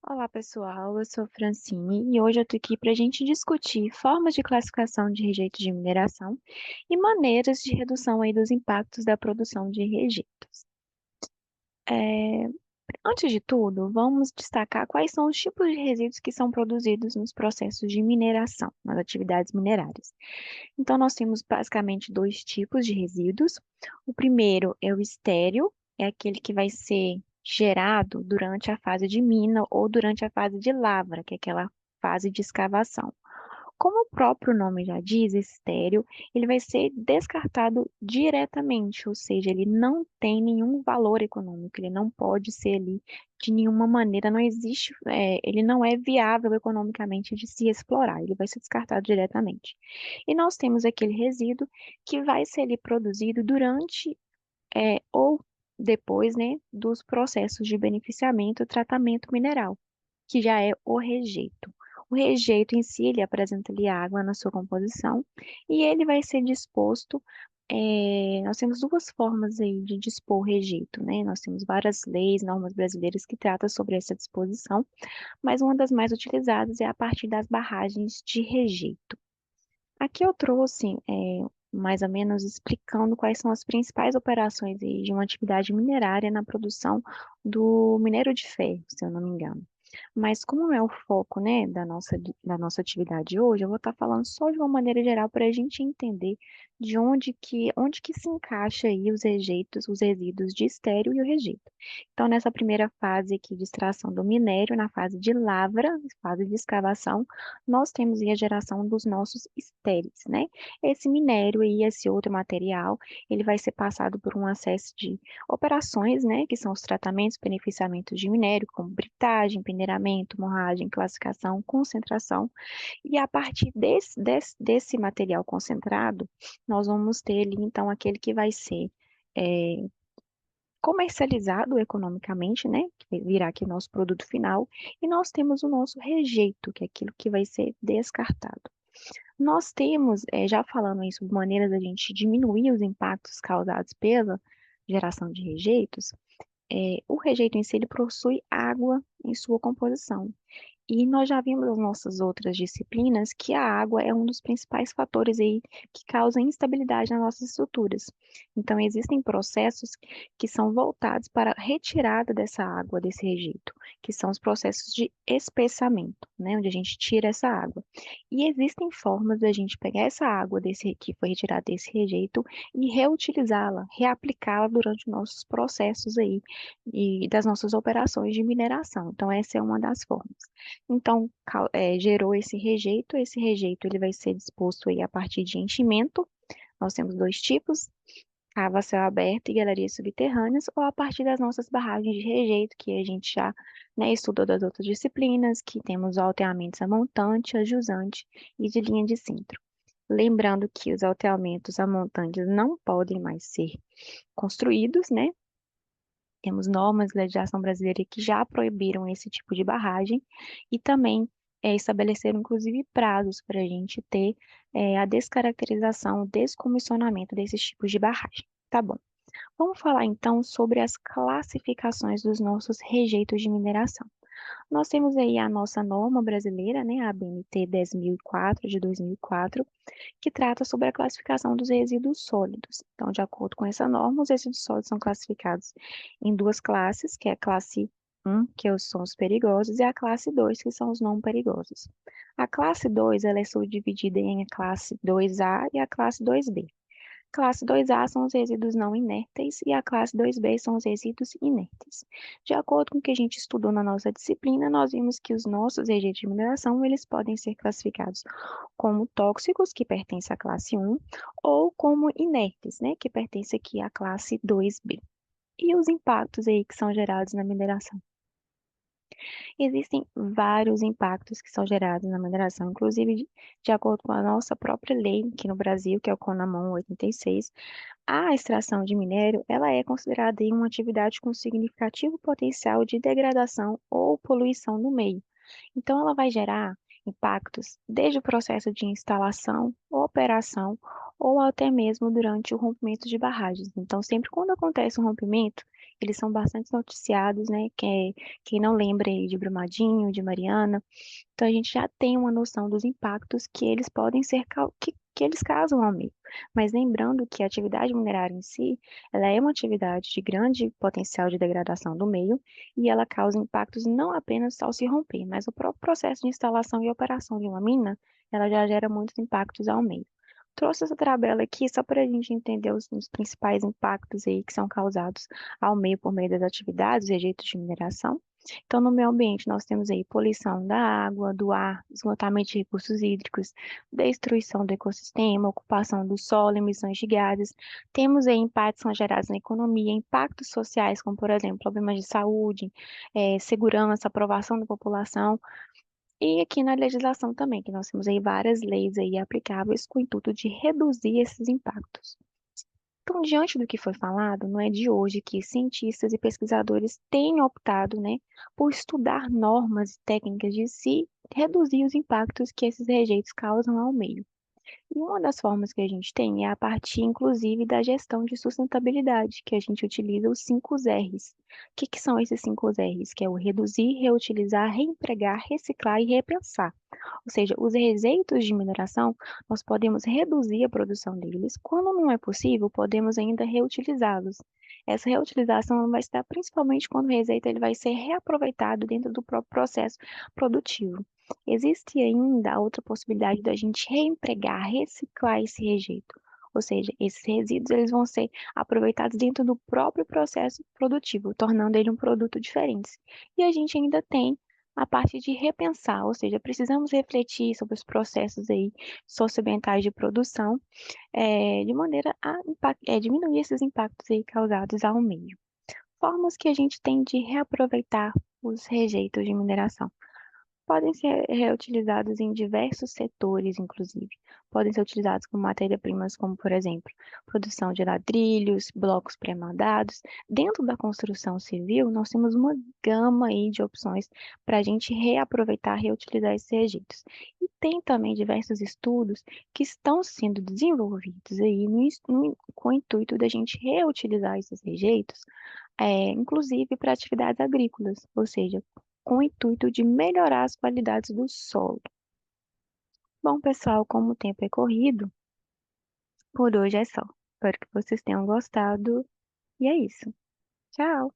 Olá, pessoal. Eu sou Francine e hoje eu tô aqui para a gente discutir formas de classificação de rejeitos de mineração e maneiras de redução aí dos impactos da produção de rejeitos. É, Antes de tudo, vamos destacar quais são os tipos de resíduos que são produzidos nos processos de mineração, nas atividades minerárias. Então, nós temos basicamente dois tipos de resíduos. O primeiro é o estéril, é aquele que vai ser gerado durante a fase de mina ou durante a fase de lavra, que é aquela fase de escavação. Como o próprio nome já diz, estéril, ele vai ser descartado diretamente, ou seja, ele não tem nenhum valor econômico, ele não pode ser ali de nenhuma maneira, não existe, ele não é viável economicamente de se explorar, ele vai ser descartado diretamente. E nós temos aquele resíduo que vai ser ali produzido durante ou depois, né, dos processos de beneficiamento e tratamento mineral, que já é o rejeito. O rejeito em si, ele apresenta ali água na sua composição e ele vai ser disposto. Nós temos duas formas aí de dispor o rejeito, né? Nós temos várias leis, normas brasileiras que tratam sobre essa disposição, mas uma das mais utilizadas é a partir das barragens de rejeito. Aqui eu trouxe, mais ou menos, explicando quais são as principais operações aí de uma atividade minerária na produção do minério de ferro, se eu não me engano. Mas como não é o foco, né, da nossa atividade hoje, eu vou estar falando só de uma maneira geral para a gente entender de onde que se encaixa aí os rejeitos, os resíduos de estéreo e o rejeito. Então, nessa primeira fase aqui de extração do minério, na fase de lavra, fase de escavação, nós temos aí a geração dos nossos estéreis, né? Esse minério e esse outro material, ele vai ser passado por um acesso de operações, né, que são os tratamentos, beneficiamentos de minério, como britagem, peneiramento, morragem, classificação, concentração, e a partir desse material concentrado, nós vamos ter ali, então, aquele que vai ser é, comercializado economicamente, né, que virá aqui nosso produto final, e nós temos o nosso rejeito, que é aquilo que vai ser descartado. Nós temos, já falando aí sobre maneiras da gente diminuir os impactos causados pela geração de rejeitos, o rejeito em si ele possui água em sua composição. E nós já vimos nas nossas outras disciplinas que a água é um dos principais fatores aí que causam instabilidade nas nossas estruturas. Então, existem processos que são voltados para a retirada dessa água, desse rejeito, que são os processos de espessamento, né, onde a gente tira essa água. E existem formas da gente pegar essa água desse que foi retirada desse rejeito e reutilizá-la, reaplicá-la durante os nossos processos aí e das nossas operações de mineração. Então, essa é uma das formas. Então, gerou esse rejeito ele vai ser disposto aí a partir de enchimento, nós temos dois tipos, cava a céu aberto e galerias subterrâneas, ou a partir das nossas barragens de rejeito, que a gente já, né, estudou das outras disciplinas, que temos alteamentos a montante, a jusante e de linha de centro. Lembrando que os alteamentos a montantes não podem mais ser construídos, né? Temos normas de legislação brasileira que já proibiram esse tipo de barragem e também estabeleceram, inclusive, prazos para a gente ter a descaracterização, o descomissionamento desses tipos de barragem. Tá bom. Vamos falar então sobre as classificações dos nossos rejeitos de mineração. Nós temos aí a nossa norma brasileira, né, a ABNT 10.004 de 2004, que trata sobre a classificação dos resíduos sólidos. Então, de acordo com essa norma, os resíduos sólidos são classificados em duas classes, que é a classe 1, que são os perigosos, e a classe 2, que são os não perigosos. A classe 2, ela é subdividida em a classe 2A e a classe 2B. Classe 2A são os resíduos não inérteis e a classe 2B são os resíduos inertes. De acordo com o que a gente estudou na nossa disciplina, nós vimos que os nossos rejeitos de mineração, eles podem ser classificados como tóxicos, que pertencem à classe 1, ou como inertes, né, que pertencem aqui à classe 2B. E os impactos aí que são gerados na mineração? Existem vários impactos que são gerados na mineração, inclusive de acordo com a nossa própria lei aqui no Brasil, que é o CONAMA 86, a extração de minério, ela é considerada aí uma atividade com significativo potencial de degradação ou poluição no meio. Então, ela vai gerar impactos desde o processo de instalação, operação ou até mesmo durante o rompimento de barragens. Então, sempre quando acontece um rompimento, eles são bastante noticiados, né? Quem não lembra aí de Brumadinho, de Mariana, então a gente já tem uma noção dos impactos que eles podem ser que eles causam ao meio. Mas lembrando que a atividade minerária em si, ela é uma atividade de grande potencial de degradação do meio e ela causa impactos não apenas ao se romper, mas o próprio processo de instalação e operação de uma mina, ela já gera muitos impactos ao meio. Trouxe essa tabela aqui só para a gente entender os principais impactos aí que são causados ao meio por meio das atividades, rejeitos de mineração. Então, no meio ambiente, nós temos aí poluição da água, do ar, esgotamento de recursos hídricos, destruição do ecossistema, ocupação do solo, emissões de gases. Temos aí impactos que são gerados na economia, impactos sociais, como, por exemplo, problemas de saúde, segurança, aprovação da população. E aqui na legislação também, que nós temos aí várias leis aí aplicáveis com o intuito de reduzir esses impactos. Então, diante do que foi falado, não é de hoje que cientistas e pesquisadores têm optado, né, por estudar normas e técnicas de se reduzir os impactos que esses rejeitos causam ao meio. E uma das formas que a gente tem é a partir, inclusive, da gestão de sustentabilidade, que a gente utiliza os 5 R's. O que são esses 5 R's? Que é o reduzir, reutilizar, reempregar, reciclar e repensar. Ou seja, os resíduos de mineração, nós podemos reduzir a produção deles. Quando não é possível, podemos ainda reutilizá-los. Essa reutilização vai estar principalmente quando o resíduo ele vai ser reaproveitado dentro do próprio processo produtivo. Existe ainda a outra possibilidade da gente reempregar, reciclar esse rejeito. Ou seja, esses resíduos eles vão ser aproveitados dentro do próprio processo produtivo, tornando ele um produto diferente. E a gente ainda tem a parte de repensar, ou seja, precisamos refletir sobre os processos aí socioambientais de produção, de maneira a diminuir esses impactos aí causados ao meio. Formas que a gente tem de reaproveitar os rejeitos de mineração podem ser reutilizados em diversos setores, inclusive. Podem ser utilizados como matéria-primas, como, por exemplo, produção de ladrilhos, blocos pré-moldados. Dentro da construção civil, nós temos uma gama aí de opções para a gente reaproveitar, reutilizar esses rejeitos. E tem também diversos estudos que estão sendo desenvolvidos aí com o intuito da gente reutilizar esses rejeitos inclusive para atividades agrícolas, ou seja, com o intuito de melhorar as qualidades do solo. Bom, pessoal, como o tempo é corrido, por hoje é só. Espero que vocês tenham gostado e é isso. Tchau!